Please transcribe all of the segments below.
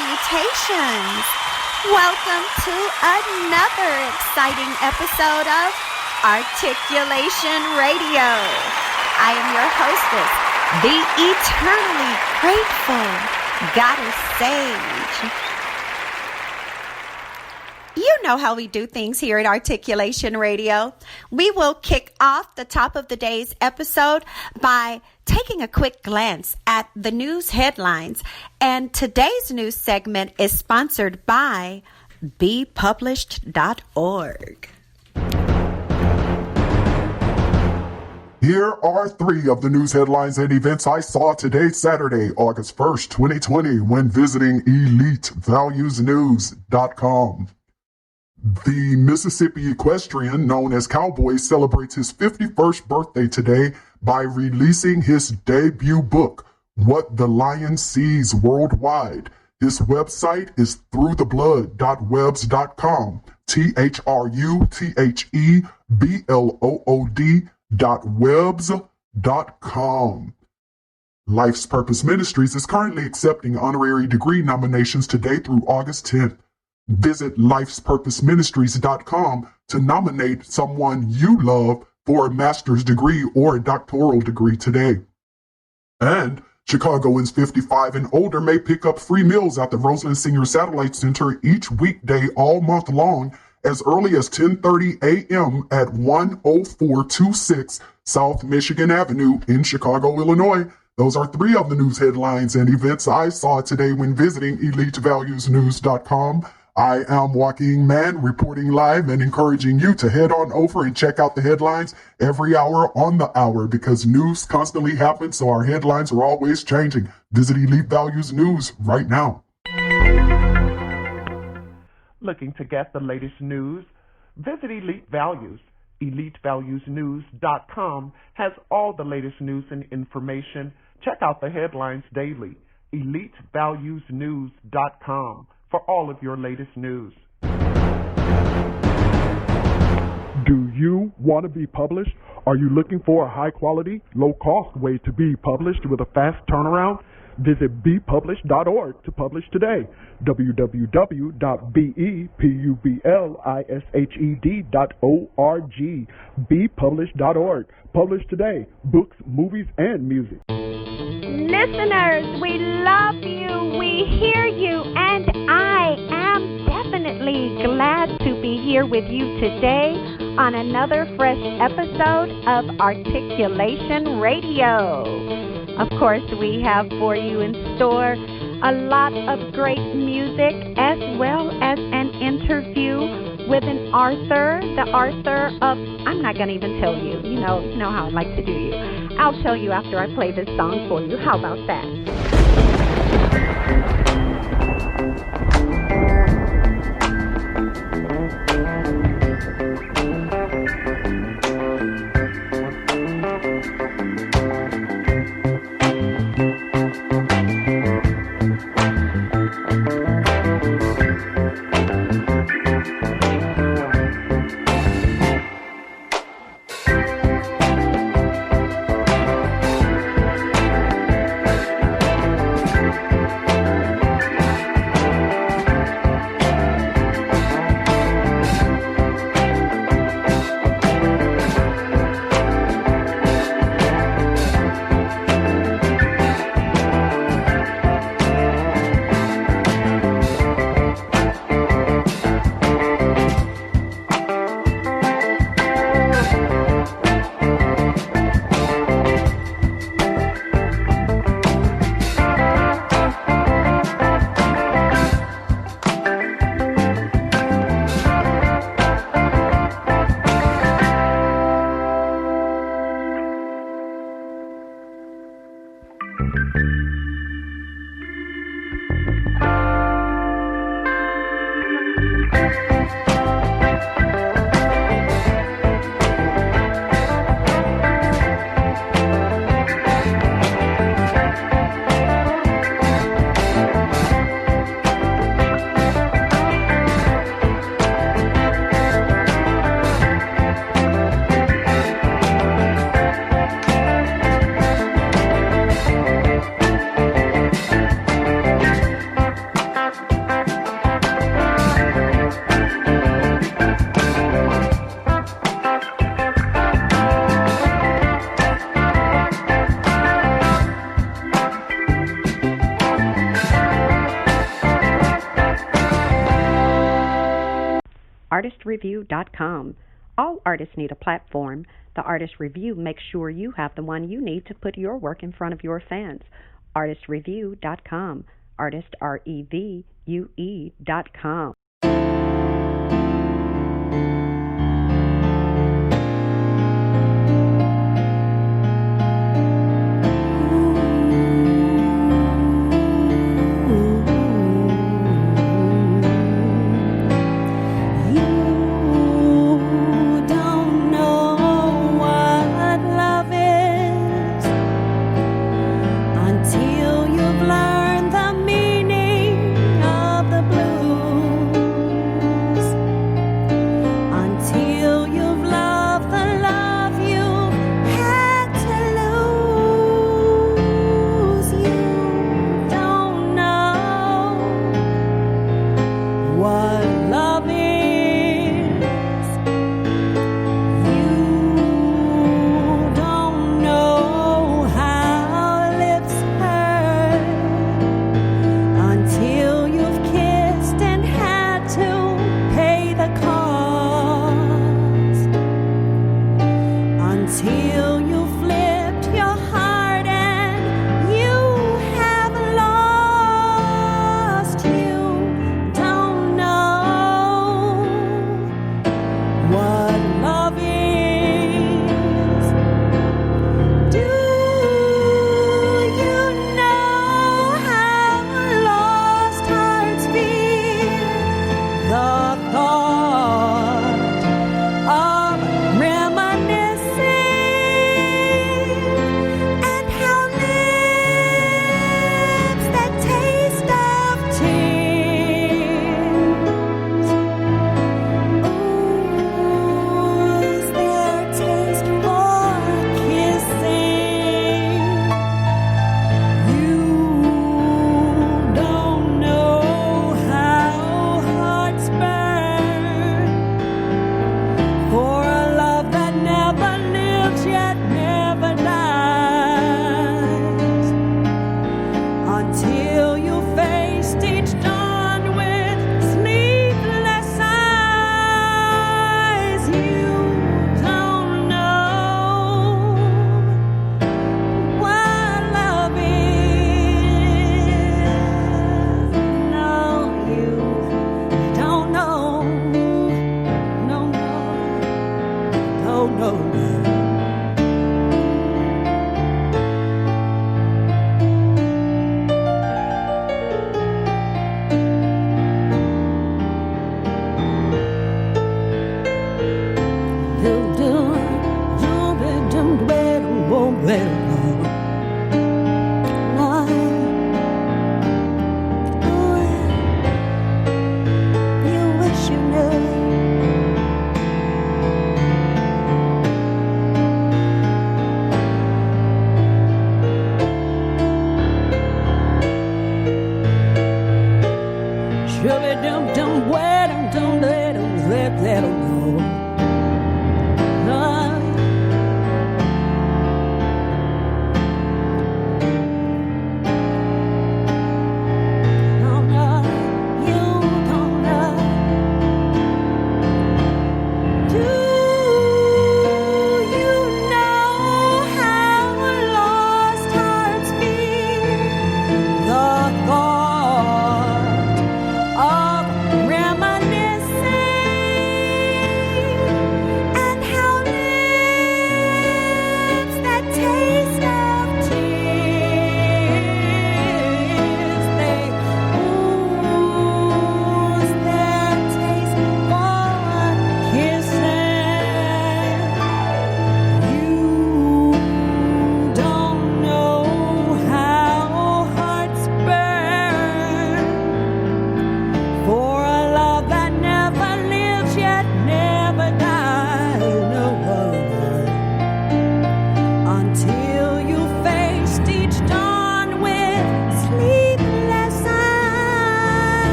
salutations. Welcome to another exciting episode of Articulation Radio. I am your hostess, the eternally grateful Goddess Sage. You know how we do things here at Articulation Radio. We will kick off the top of the day's episode by taking a quick glance at the news headlines. And today's news segment is sponsored by bepublished.org. Here are three of the news headlines and events I saw today, Saturday, August 1st, 2020, when visiting EliteValuesNews.com. The Mississippi equestrian known as Cowboy celebrates his 51st birthday today by releasing his debut book, What the Lion Sees Worldwide. His website is throughtheblood.webs.com, THRUTHEBLOOD.webs.com. Life's Purpose Ministries is currently accepting honorary degree nominations today through August 10th. Visit lifespurposeministries.com to nominate someone you love for a master's degree or a doctoral degree today. And Chicagoans 55 and older may pick up free meals at the Roseland Senior Satellite Center each weekday all month long as early as 10:30 a.m. at 10426 South Michigan Avenue in Chicago, Illinois. Those are three of the news headlines and events I saw today when visiting EliteValuesNews.com. I am Joaquin Mann, reporting live and encouraging you to head on over and check out the headlines every hour on the hour because news constantly happens, so our headlines are always changing. Visit Elite Values News right now. Looking to get the latest news? Visit Elite Values. EliteValuesNews.com has all the latest news and information. Check out the headlines daily. EliteValuesNews.com for all of your latest news. Do you want to be published? Are you looking for a high-quality, low-cost way to be published with a fast turnaround? Visit bepublished.org to publish today. www.bepublished.org. bepublished.org. Publish today. Books, movies, and music. Listeners, we love you, we hear you, and I am definitely glad to be here with you today on another fresh episode of Articulation Radio. Of course, we have for you in store a lot of great music as well as an interview with an author, the author of, I'm not going to even tell you, you know how I like to do you. I'll tell you after I play this song for you. How about that? artistreview.com. All artists need a platform. The Artist Review makes sure you have the one you need to put your work in front of your fans. artistreview.com. Artist, REVUE.com.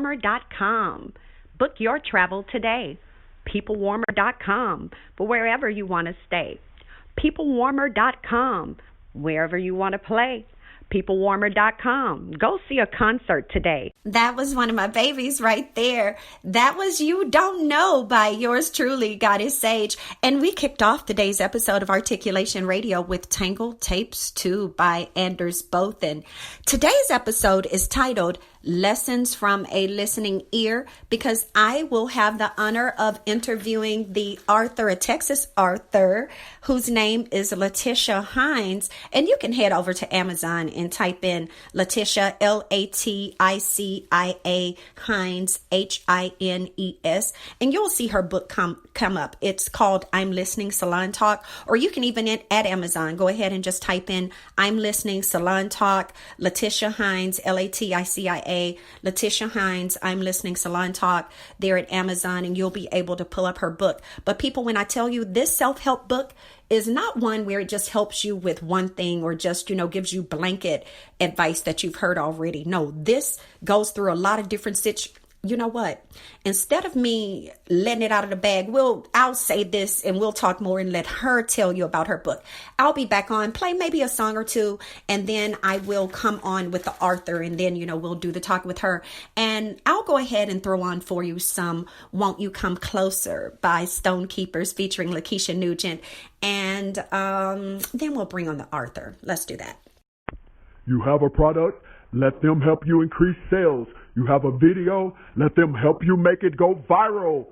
peoplewarmer.com. Book your travel today. peoplewarmer.com for wherever you want to stay. peoplewarmer.com wherever you want to play. peoplewarmer.com. Go see a concert today. That was one of my babies right there. That was You Don't Know by yours truly, Goddess Sage. And we kicked off today's episode of Articulation Radio with Tangled Tapes 2 by Anders Bothen. Today's episode is titled Lessons from a Listening Ear, because I will have the honor of interviewing the author, a Texas author, whose name is Laticia Hines. And you can head over to Amazon and type in Laticia, Laticia, Hines, Hines, and you'll see her book come up. It's called I'm Listening Salon Talk, or you can even at Amazon, go ahead and just type in I'm Listening Salon Talk, Laticia Hines, Laticia, Laticia Hines, I'm Listening Salon Talk there at Amazon, and you'll be able to pull up her book. But people, when I tell you this self-help book is not one where it just helps you with one thing or just, gives you blanket advice that you've heard already. No, this goes through a lot of different situations. You know what? Instead of me letting it out of the bag, I'll say this and we'll talk more and let her tell you about her book. I'll be back on, play maybe a song or two, and then I will come on with the author, and then, we'll do the talk with her. And I'll go ahead and throw on for you some Won't You Come Closer by Stonekeepers featuring Lakeisha Nugent. And then we'll bring on the author. Let's do that. You have a product? Let them help you increase sales. You have a video? Let them help you make it go viral.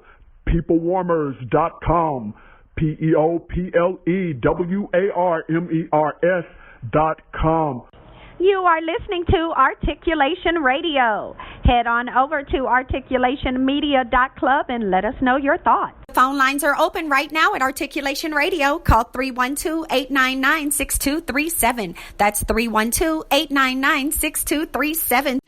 Peoplewarmers.com. peoplewarmers.com. You are listening to Articulation Radio. Head on over to articulationmedia.club and let us know your thoughts. Phone lines are open right now at Articulation Radio. Call 312-899-6237. That's 312-899-6237.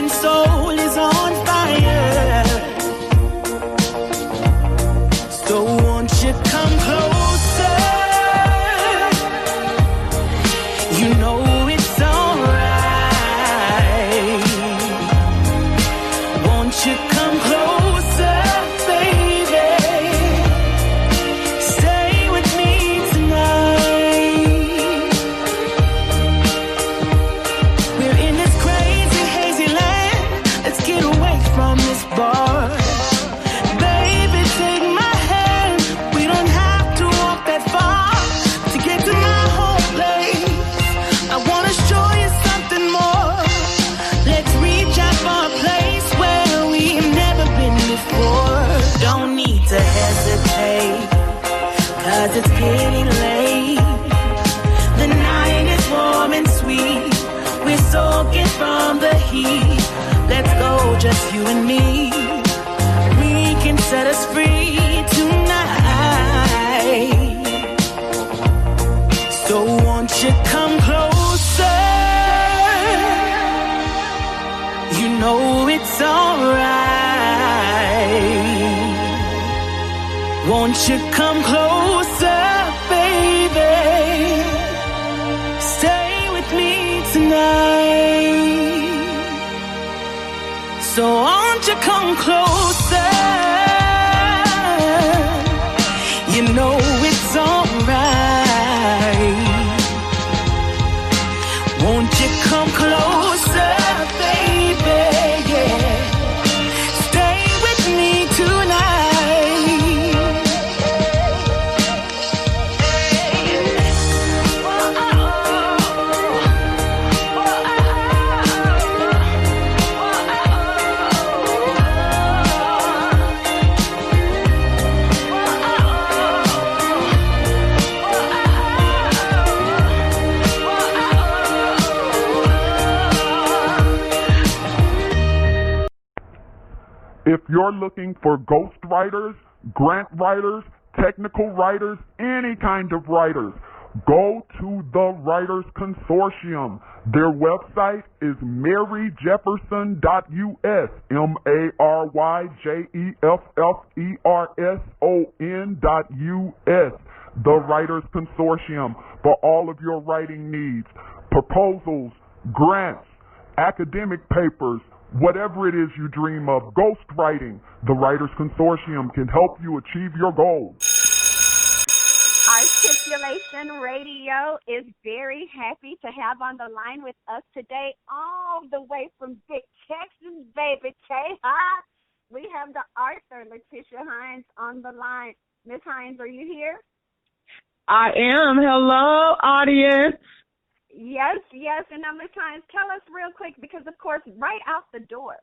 Soul is on fire. So won't you come closer? You know it's alright. Won't you come closer, baby? Stay with me tonight. We're in this crazy, hazy land. Let's get away from this bar. Baby, take my hand. We don't have to walk that far to get to my home place. I wanna show you something more. Let's reach out for a place where we've never been before. Don't need to hesitate, 'cause it's getting late. The night is warm and sweet. We're soaking from the heat. Let's go, just you and me. We can set us free tonight. So won't you come closer? You know it's alright. Won't you come closer, baby? Stay with me tonight. So won't you come closer? You know it's alright. Won't you come closer, baby? Yeah. Stay with me tonight. you're looking for ghost writers, grant writers, technical writers, any kind of writers, go to the Writers Consortium. Their website is maryjefferson.us, MaryJefferson.us, the Writers Consortium, for all of your writing needs, proposals, grants, academic papers, whatever it is you dream of, ghostwriting. The Writers Consortium can help you achieve your goals. ARTiculation Radio is very happy to have on the line with us today, all the way from Big Texas, baby. Hi. We have the author, Laticia Hines, on the line. Miss Hines, are you here? I am. Hello, audience. Yes. And now, Miss Hines, tell us real quick, because, of course, right out the door,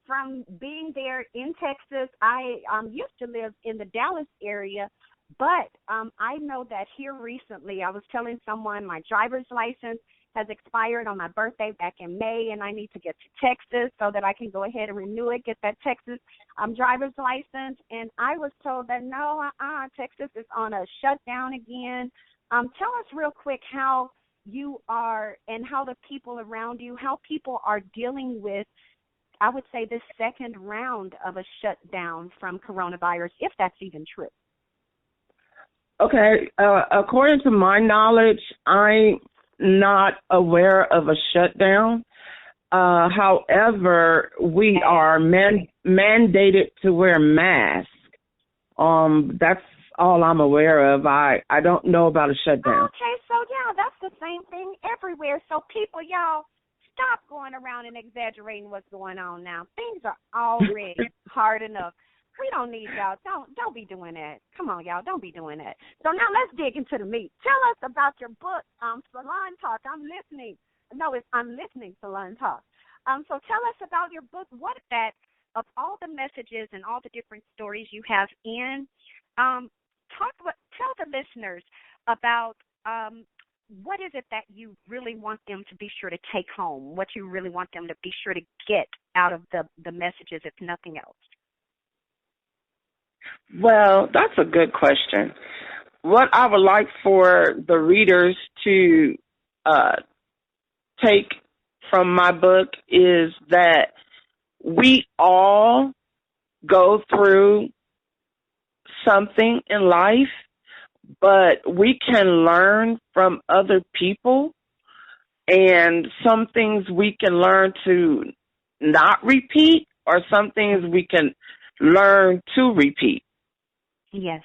from being there in Texas, I used to live in the Dallas area, but I know that here recently, I was telling someone my driver's license has expired on my birthday back in May, and I need to get to Texas so that I can go ahead and renew it, get that Texas driver's license. And I was told that, no, Texas is on a shutdown again. Tell us real quick how you are and how the people around you, how people are dealing with, I would say, this second round of a shutdown from coronavirus, if that's even true. Okay, according to my knowledge, I'm not aware of a shutdown. However, we are mandated to wear masks. That's all I'm aware of. I don't know about a shutdown. Okay, so yeah, that's the same thing everywhere. So people, y'all, stop going around and exaggerating what's going on now. Things are already hard enough. We don't need y'all. Don't be doing that. Come on, y'all. Don't be doing that. So now let's dig into the meat. Tell us about your book, Salon Talk. I'm listening. I'm listening, Salon Talk. So tell us about your book. What is that, of all the messages and all the different stories you have in, tell the listeners about what is it that you really want them to be sure to take home, what you really want them to be sure to get out of the messages, if nothing else. Well, that's a good question. What I would like for the readers to take from my book is that we all go through something in life, but we can learn from other people, and some things we can learn to not repeat, or some things we can learn to repeat. Yes.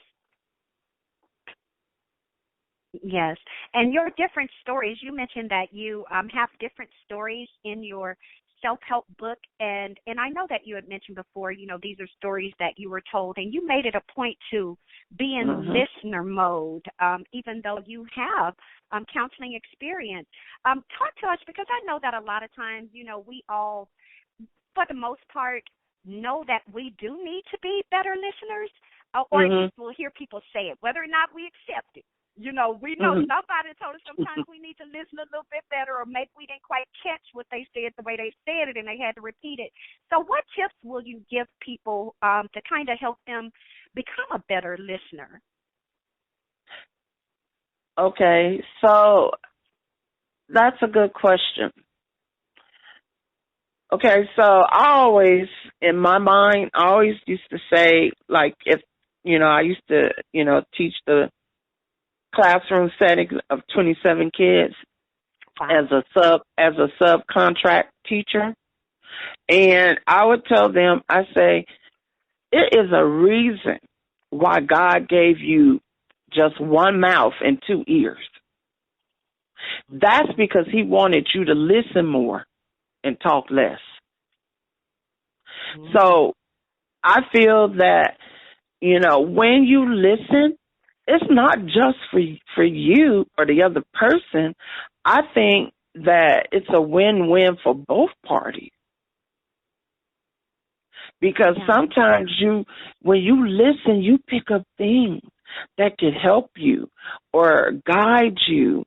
Yes. And your different stories, you mentioned that you have different stories in your self-help book, and I know that you had mentioned before, these are stories that you were told, and you made it a point to be in listener mode, even though you have counseling experience. Talk to us, because I know that a lot of times, we all, for the most part, know that we do need to be better listeners, or at least we'll hear people say it, whether or not we accept it. We know somebody told us sometimes we need to listen a little bit better, or maybe we didn't quite catch what they said the way they said it and they had to repeat it. So what tips will you give people to kind of help them become a better listener? Okay, so that's a good question. Okay, so I always, in my mind, I always used to say, like, if, I used to, teach the classroom setting of 27 kids as a subcontract teacher. And I would tell them, I say, it is a reason why God gave you just one mouth and two ears. That's because he wanted you to listen more and talk less. So I feel that, when you listen, it's not just for you or the other person. I think that it's a win-win for both parties. Because sometimes when you listen, you pick up things that can help you or guide you,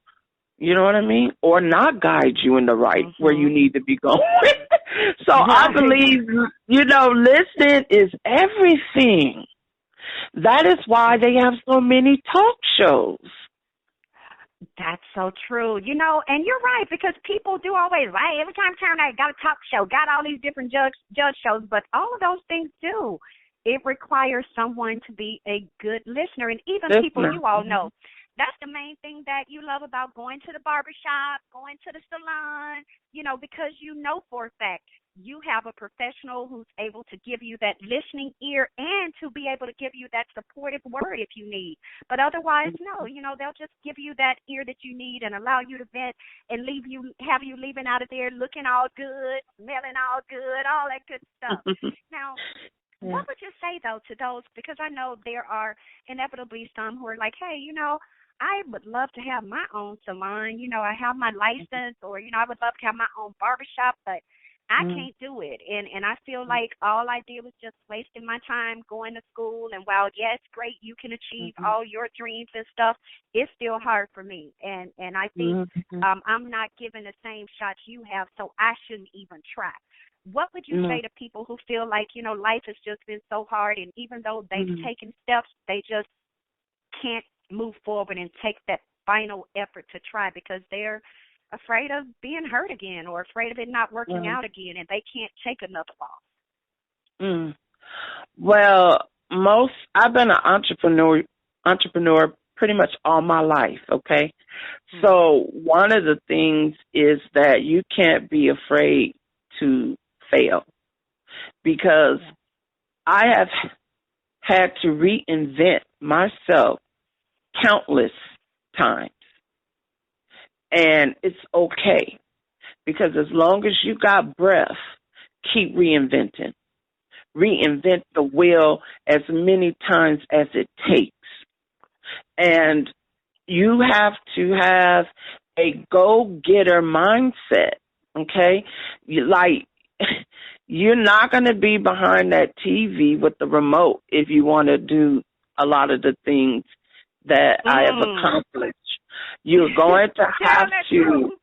You know what I mean? Or not guide you in the right where you need to be going. So I believe, listening is everything. That is why they have so many talk shows. That's so true. And you're right, because people do always, hey, every time I got a talk show, got all these different judge shows, but all of those things do. It requires someone to be a good listener. And even people you all know, that's the main thing that you love about going to the barbershop, going to the salon, because for a fact you have a professional who's able to give you that listening ear and to be able to give you that supportive word if you need. But otherwise, no, they'll just give you that ear that you need and allow you to vent and have you leaving out of there looking all good, smelling all good, all that good stuff. Now, what would you say, though, to those, because I know there are inevitably some who are like, hey, I would love to have my own salon. I have my license, or, I would love to have my own barbershop, but I can't do it. And I feel like all I did was just wasting my time going to school. And while, yes, great, you can achieve all your dreams and stuff, it's still hard for me. And I think I'm not given the same shots you have, so I shouldn't even try. What would you say to people who feel like, life has just been so hard, and even though they've taken steps, they just can't move forward and take that final effort to try because they're afraid of being hurt again or afraid of it not working out again, and they can't take another loss? Well, I've been an entrepreneur pretty much all my life, okay? So one of the things is that you can't be afraid to fail, because I have had to reinvent myself countless times. And it's okay, because as long as you got breath, keep reinventing. Reinvent the wheel as many times as it takes. And you have to have a go-getter mindset, okay? You're not going to be behind that TV with the remote if you want to do a lot of the things that I have accomplished. You're going to have to.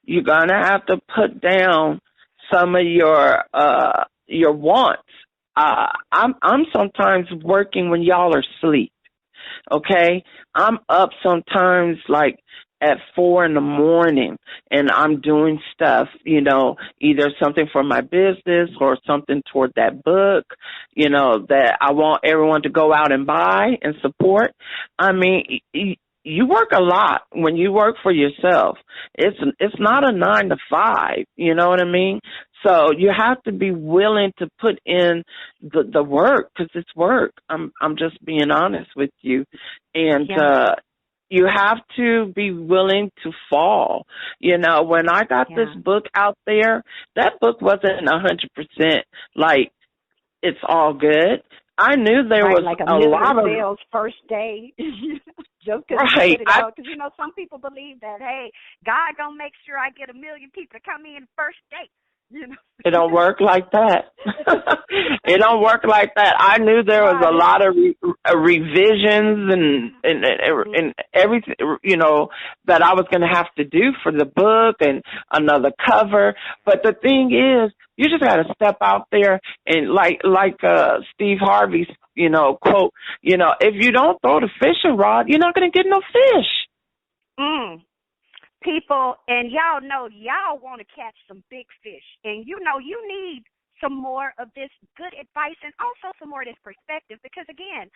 You're going to have to put down some of your wants. I'm sometimes working when y'all are asleep. Okay, I'm up sometimes like at 4 a.m, and I'm doing stuff, either something for my business or something toward that book, that I want everyone to go out and buy and support. I mean, you work a lot when you work for yourself. It's not a 9 to 5, you know what I mean? So you have to be willing to put in the work, because it's work. I'm just being honest with you. And you have to be willing to fall. When I got this book out there, that book wasn't 100% like it's all good. I knew there was like a lot of sales first day. Just because you put it out. Because, some people believe that, hey, God gonna make sure I get 1 million people to come in first day. It don't work like that. It don't work like that. I knew there was a lot of revisions and everything, that I was going to have to do for the book and another cover. But the thing is, you just got to step out there and like Steve Harvey's, quote, if you don't throw the fishing rod, you're not going to get no fish. People, and y'all know y'all want to catch some big fish, and you need some more of this good advice and also some more of this perspective, because again,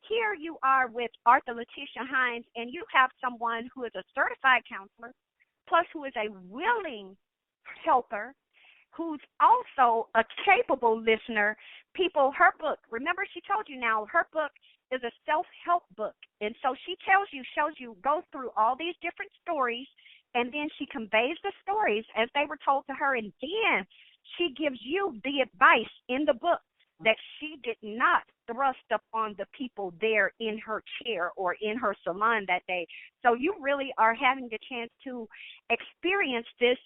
here you are with Laticia Hines, and you have someone who is a certified counselor, plus who is a willing helper, who's also a capable listener. People, her book, remember she told you now, her book is a self-help book, and so she shows you, goes through all these different stories, and then she conveys the stories as they were told to her, and then she gives you the advice in the book that she did not thrust upon the people there in her chair or in her salon that day. So you really are having the chance to experience this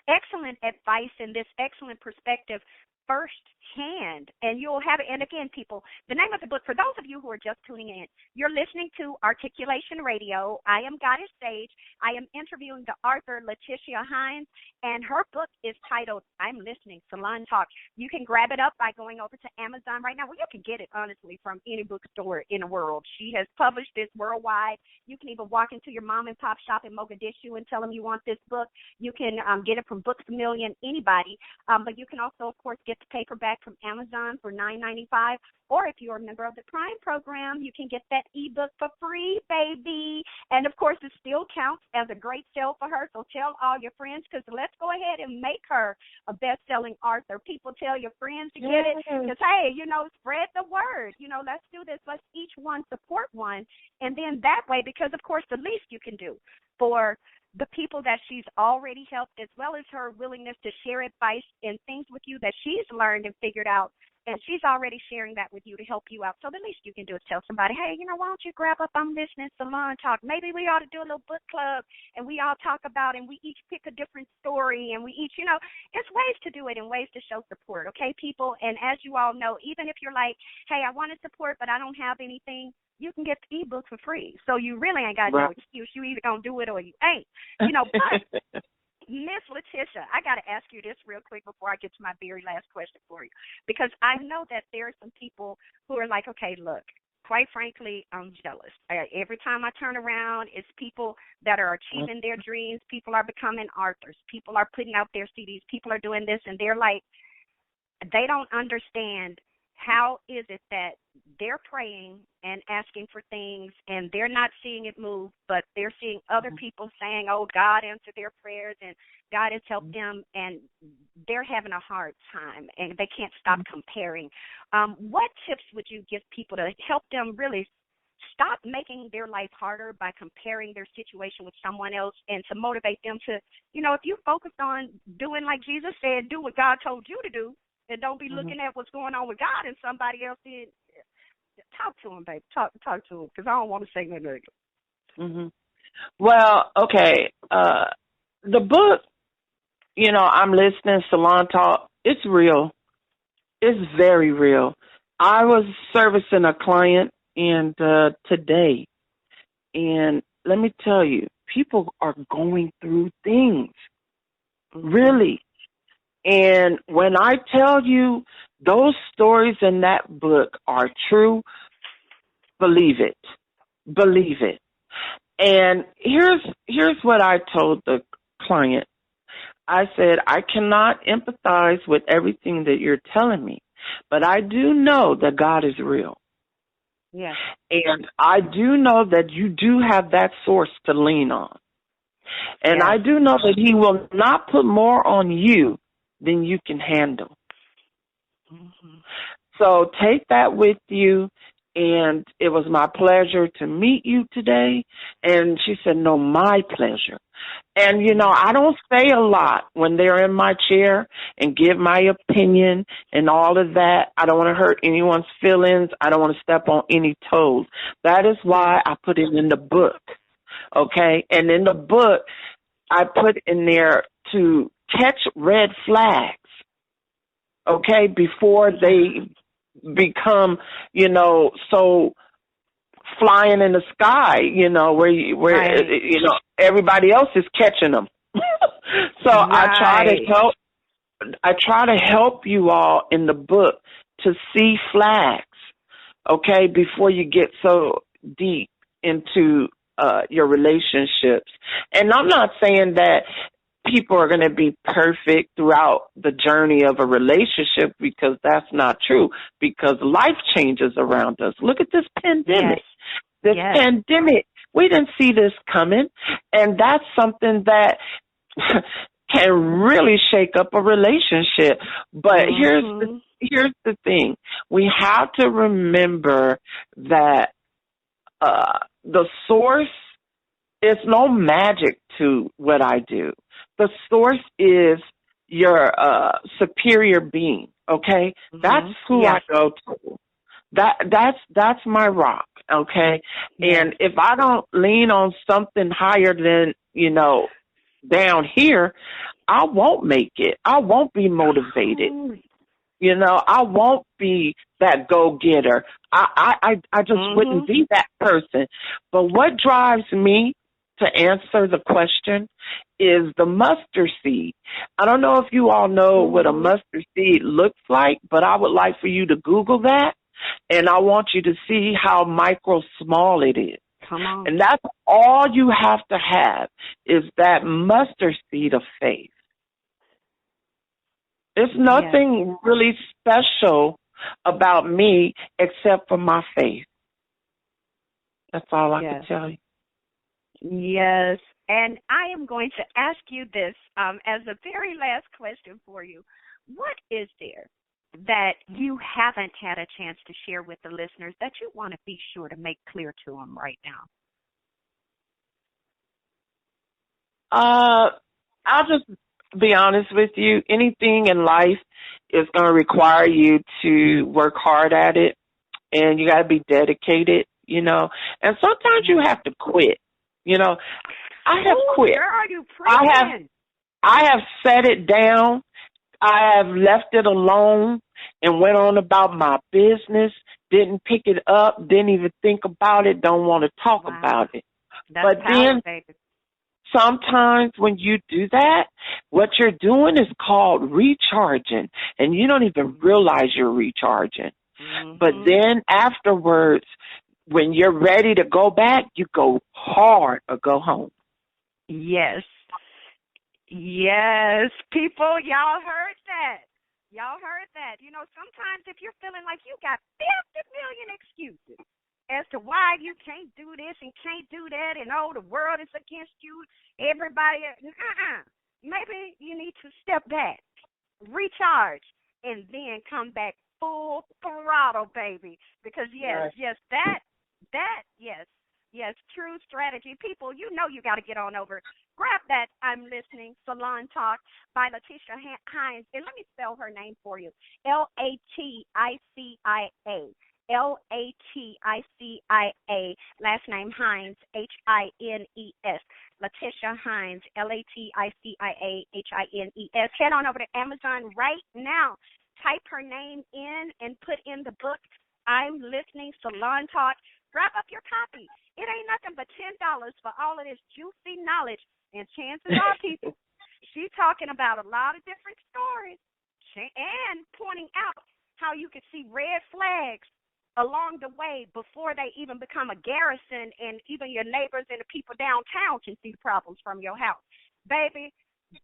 excellent advice and this excellent perspective firsthand, and you'll have it. And again, people, the name of the book, for those of you who are just tuning in, you're listening to Articulation Radio. I am Goddess Sage. I am interviewing the author Laticia Hines, and her book is titled I'm Listening, Salon Talk. You can grab it up by going over to Amazon right now. Well, you can get it, honestly, from any bookstore in the world. She has published this worldwide. You can even walk into your mom and pop shop in Mogadishu and tell them you want this book. You can get it from Books A Million, anybody. But you can also, of course, get the paperback from Amazon for $9.95. Or if you're a member of the Prime program, you can get that ebook for free, baby. And, of course, it still counts as a great sale for her. So tell all your friends, because let's go ahead and make her a best-selling author. People, tell your friends to get it. Because, hey, spread the word. Let's do this. Let's each one support one. And then that way, because, of course, the least you can do for the people that she's already helped, as well as her willingness to share advice and things with you that she's learned and figured out. And she's already sharing that with you to help you out. So the least you can do is tell somebody, hey, why don't you grab up I'm Listening Salon Talk. Maybe we ought to do a little book club, and we all talk about, and we each pick a different story, and we each, it's ways to do it and ways to show support, okay, people? And as you all know, even if you're like, hey, I want to support, but I don't have anything, you can get the ebook for free. So you really ain't got no excuse. You either going to do it or you ain't. But Miss Laticia, I got to ask you this real quick before I get to my very last question for you, because I know that there are some people who are like, okay, look, quite frankly, I'm jealous. Every time I turn around, it's people that are achieving their dreams. People are becoming authors. People are putting out their CDs. People are doing this, and they're like, they don't understand how is it that they're praying and asking for things and they're not seeing it move, but they're seeing other people saying, oh, God answered their prayers and God has helped them, and they're having a hard time and they can't stop comparing. What tips would you give people to help them really stop making their life harder by comparing their situation with someone else, and to motivate them to, if you focus on doing like Jesus said, do what God told you to do, and don't be looking at what's going on with God and somebody else did. Talk to him, baby. Talk to him, because I don't want to say nothing negative. Well, okay. The book, I'm Listening, Salon Talk, it's real. It's very real. I was servicing a client today, and let me tell you, people are going through things, really. And when I tell you those stories in that book are true, believe it. Believe it. And here's what I told the client. I said, I cannot empathize with everything that you're telling me, but I do know that God is real. Yes. And I do know that you do have that source to lean on. And I do know that he will not put more on you than you can handle. So take that with you. And it was my pleasure to meet you today. And she said, no, my pleasure. And, I don't say a lot when they're in my chair and give my opinion and all of that. I don't want to hurt anyone's feelings. I don't want to step on any toes. That is why I put it in the book. Okay? And in the book, I put in there to catch red flags, okay, before they become, so flying in the sky, where everybody else is catching them. So I try to help you all in the book to see flags, okay, before you get so deep into your relationships. And I'm not saying that people are going to be perfect throughout the journey of a relationship, because that's not true, because life changes around us. Look at this pandemic. This pandemic, we didn't see this coming, and that's something that can really shake up a relationship. But here's the thing. We have to remember that the source, there's no magic to what I do. The source is your superior being, okay? That's who I go to. That's my rock, okay? And if I don't lean on something higher than, down here, I won't make it. I won't be motivated. You know, I won't be that go-getter. I just wouldn't be that person. But what drives me to answer the question is the mustard seed. I don't know if you all know what a mustard seed looks like, but I would like for you to Google that, and I want you to see how micro small it is. Come on. And that's all you have to have is that mustard seed of faith. There's nothing really special about me except for my faith. That's all I can tell you. Yes. And I am going to ask you this as the very last question for you. What is there that you haven't had a chance to share with the listeners that you want to be sure to make clear to them right now? I'll just be honest with you. Anything in life is going to require you to work hard at it, and you got to be dedicated, you know. And sometimes you have to quit. You know, I have quit. Where are you preaching? I have set it down. I have left it alone and went on about my business, didn't pick it up, didn't even think about it, don't want to talk about it. That's but then sometimes when you do that, what you're doing is called recharging, and you don't even realize you're recharging. But then afterwards, when you're ready to go back, you go hard or go home. Yes. Yes. People, y'all heard that. Y'all heard that. You know, sometimes if you're feeling like you got 50 million excuses as to why you can't do this and can't do that, and oh, the world is against you, everybody, maybe you need to step back, recharge, and then come back full throttle, baby. Because yes, true strategy. People, you know you got to get on over. Grab that I'm Listening Salon Talk by Laticia Hines. And let me spell her name for you. Laticia. Laticia. Last name Hines, Hines. Laticia Hines, Laticia. Head on over to Amazon right now. Type her name in and put in the book, I'm Listening Salon Talk. Grab up your copy. It ain't nothing but $10 for all of this juicy knowledge. And chances are, people, she's talking about a lot of different stories and pointing out how you could see red flags along the way before they even become a garrison, and even your neighbors and the people downtown can see problems from your house. Baby,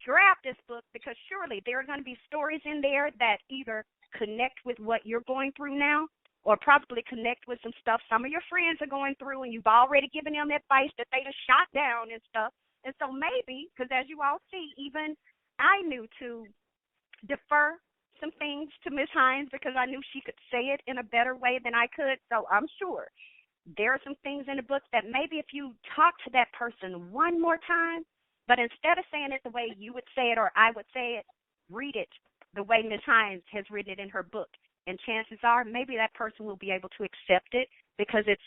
grab this book, because surely there are going to be stories in there that either connect with what you're going through now, or probably connect with some stuff some of your friends are going through, and you've already given them advice that they just shot down and stuff. And so maybe, because as you all see, even I knew to defer some things to Miss Hines because I knew she could say it in a better way than I could. So I'm sure there are some things in the book that maybe if you talk to that person one more time, but instead of saying it the way you would say it or I would say it, read it the way Miss Hines has written it in her book. And chances are maybe that person will be able to accept it because it's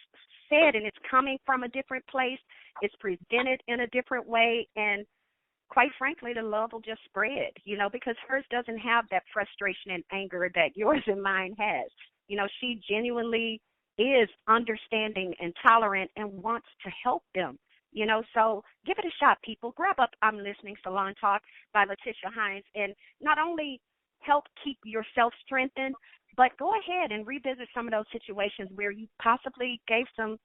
said and it's coming from a different place. It's presented in a different way. And quite frankly, the love will just spread, you know, because hers doesn't have that frustration and anger that yours and mine has. You know, she genuinely is understanding and tolerant and wants to help them. You know, so give it a shot, people. Grab up I'm Listening Salon Talk by Laticia Hines, and not only help keep yourself strengthened, but go ahead and revisit some of those situations where you possibly gave some,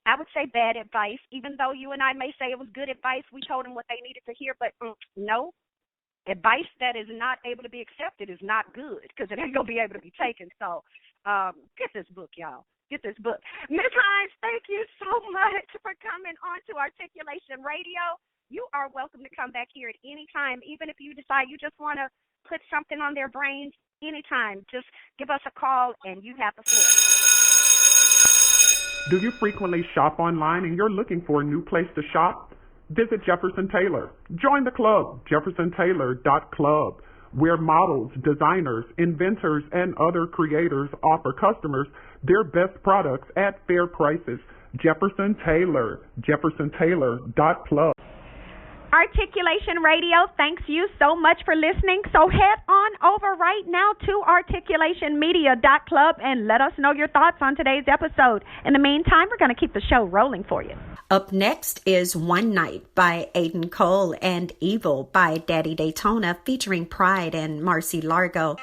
I would say, bad advice, even though you and I may say it was good advice. We told them what they needed to hear, but no, advice that is not able to be accepted is not good because it ain't going to be able to be taken. So get this book, y'all. Get this book. Ms. Hines, thank you so much for coming on to Articulation Radio. You are welcome to come back here at any time, even if you decide you just want to put something on their brains. Anytime, just give us a call and you have the floor. Do you frequently shop online and you're looking for a new place to shop? Visit Jefferson Taylor. Join the club, jeffersontaylor.club, where models, designers, inventors, and other creators offer customers their best products at fair prices. Jefferson Taylor, jeffersontaylor.club. Articulation Radio thanks you so much for listening. So head on over right now to articulationmedia.club and let us know your thoughts on today's episode. In the meantime, we're going to keep the show rolling for you. Up next is One Night by Aiden Cole and Evil by Daddy Daytona featuring Pride and Marcy Largo.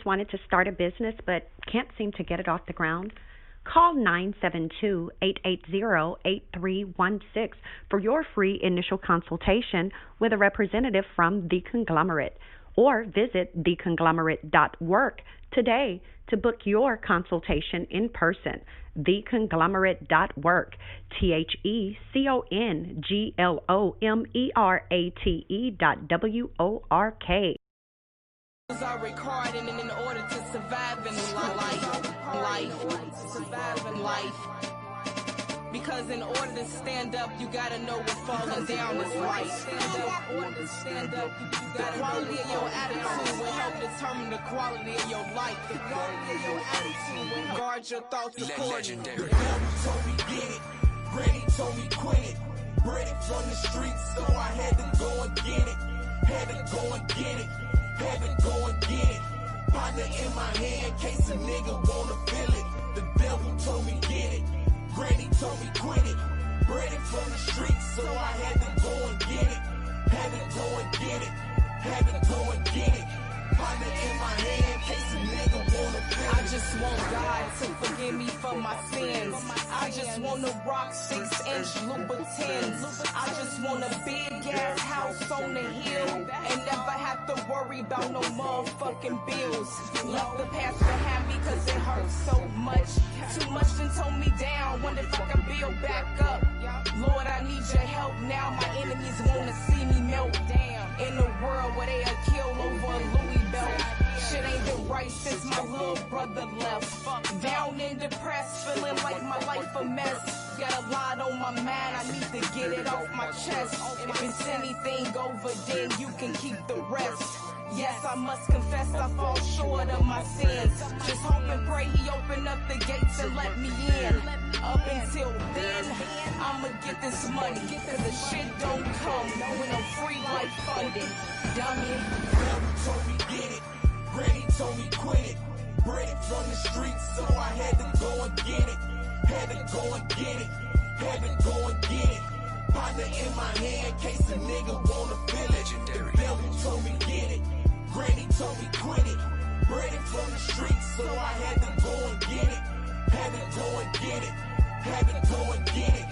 Wanted to start a business but can't seem to get it off the ground? Call 972-880-8316 for your free initial consultation with a representative from The Conglomerate, or visit theconglomerate.work today to book your consultation in person. Theconglomerate.work, THECONGLOMERATE.WORK. Are required in order to survive in life. Because in order to stand up, you gotta know what falling down is like. In order to stand up, you gotta know the quality of your attitude will help determine the quality of your life. The quality of your attitude will guard your thoughts accordingly. The devil told me get it, Granny told me quit it. Bred it from the streets, so I had to go and get it. Had to go and get it. Had to go and get it. Partner in my hand, case a nigga wanna feel it. The devil told me get it. Granny told me quit it. Bred it from the streets, so I had to go and get it. Had to go and get it. Had to go and get it. Partner in my hand, case a nigga wanna feel it. I just want God to forgive me for my sins. I just want to rock 6-inch Louboutins. I just want a big ass house on the hill and never have to worry about no motherfucking bills. Left the past behind me cause it hurts so much. Too much done told me down. Wonder if I can build back up. Lord, I need your help now. My enemies wanna see me melt down. In a world where they are killed over a Louis belt. Shit ain't been right since my little brother left. Down and depressed, feeling like my life a mess. Got a lot on my mind, I need to get it off my chest. If it's anything over, then you can keep the rest. Yes, I must confess I fall short of my sins. Just hope and pray he open up the gates and let me in. Up until then, I'ma get this money. Cause the shit don't come when I'm free like funding. Dummy. Granny told me get it. Granny told me quit it. Bred it from the streets, so I had to go and get it. Had to go and get it. Had to go and get it. Partner in my hand, case a nigga wanna feel it. The devil told me get it. Granny told me quit it. Bred it from the streets, so I had to go and get it. Had to go and get it. Had to go and get it.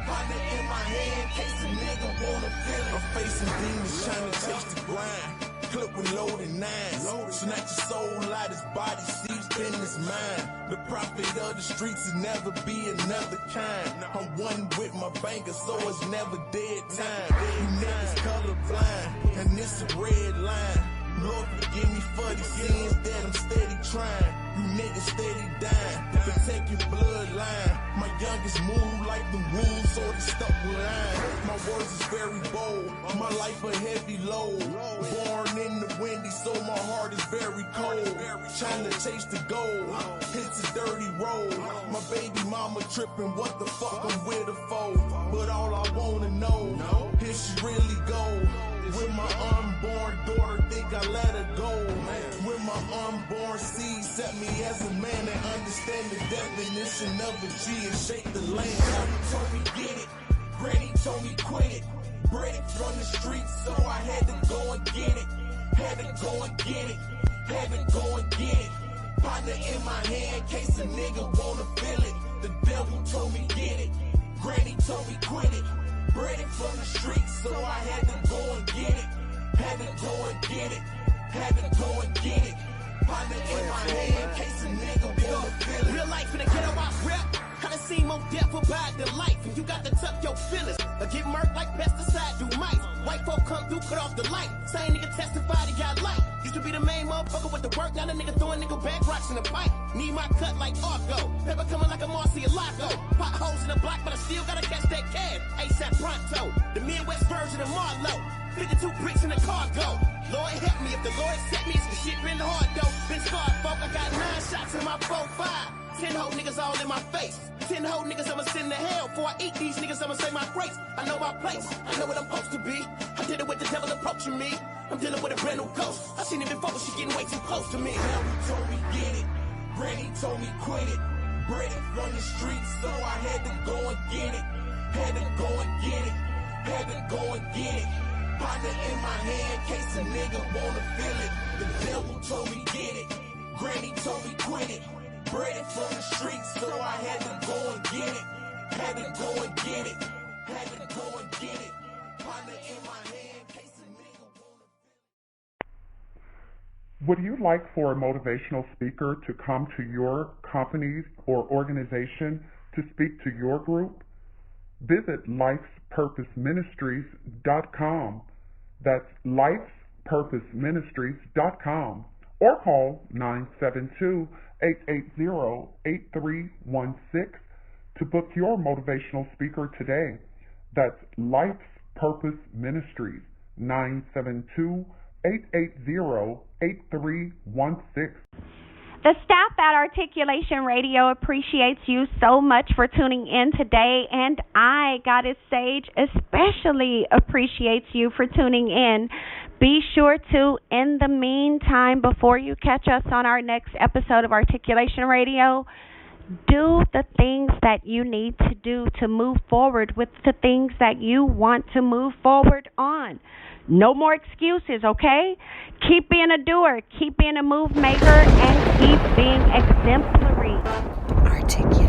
Partner in my hand, case a nigga wanna feel it. I'm facing demons trying to chase the grind. Clip with loaded nines. Snatch your soul out his body, see spin his mind. The prophet of the streets will never be another kind. I'm one with my banker, so it's never dead time. You niggas colorblind, and it's a red line. Lord, forgive me for the sins that I'm steady trying. You niggas steady dying, protect your bloodline. My youngest move like the rules, so they stuck with line. My words is very bold, my life a heavy load. Born in the windy, so my heart is very cold. Trying to chase the gold, it's a dirty road. My baby mama tripping, what the fuck I'm with her for? But all I wanna know, is she really go? With my unborn daughter, think I let her go. With my unborn seed, set me as a man and understand the definition of a G and shake the land. Mommy told me get it, Granny told me quit it. Bred it from the streets, so I had to go and get it. Had to go and get it. Had to go and get it. Partner in my hand, case a nigga wanna feel it. The devil told me get it. Granny told me quit it. Bred it from the streets, so I had to go and get it. Had to go and get it. Had to go and get it. Partner in my hand, case a nigga wanna feel it. Real life in the ghetto, I rap. I done seen more death about than life, and you got to tuck your feelings. Or get murked like pesticide do mice. White folk come through, cut off the light. Same nigga testified he got light. Used to be the main motherfucker with the work, now the nigga throwing nickel back rocks in the pipe. Need my cut like Argo. Pepper coming like a Marcialago. Potholes in the block, but I still gotta catch that cab. ASAP pronto. The Midwest version of Marlowe. 52 bricks in the cargo. Lord help me, if the Lord set me, it's the shit been hard though. Been scarred, folk, I got 9 shots in my 4-5. 10 whole niggas all in my face. 10 whole niggas I'ma send to hell. Before I eat these niggas I'ma say my grace. I know my place, I know what I'm supposed to be. I did it with the devil approaching me. I'm dealing with a brand new ghost. I seen it before, but she getting way too close to me. Mommy told me get it, Granny told me quit it. Bred it from the streets, so I had to go and get it. Had to go and get it. Had to go and get it. Partner in my hand, case a nigga wanna feel it. The devil told me get it. Granny told me quit it. Bred it from the streets, so I had to go and get it. Had to go and get it. Had to go and get it. Partner in my hand, case a nigga wanna feel it. Would you like for a motivational speaker to come to your company or organization to speak to your group? Visit lifespurposeministries.com. That's lifespurposeministries.com, or call 972-880-8316 to book your motivational speaker today. That's Life's Purpose Ministries, 972-880-8316. The staff at Articulation Radio appreciates you so much for tuning in today, and I, Goddess Sage, especially appreciates you for tuning in. Be sure to, in the meantime, before you catch us on our next episode of Articulation Radio, do the things that you need to do to move forward with the things that you want to move forward on. No more excuses, okay? Keep being a doer, keep being a move maker, and keep being exemplary. Articulate.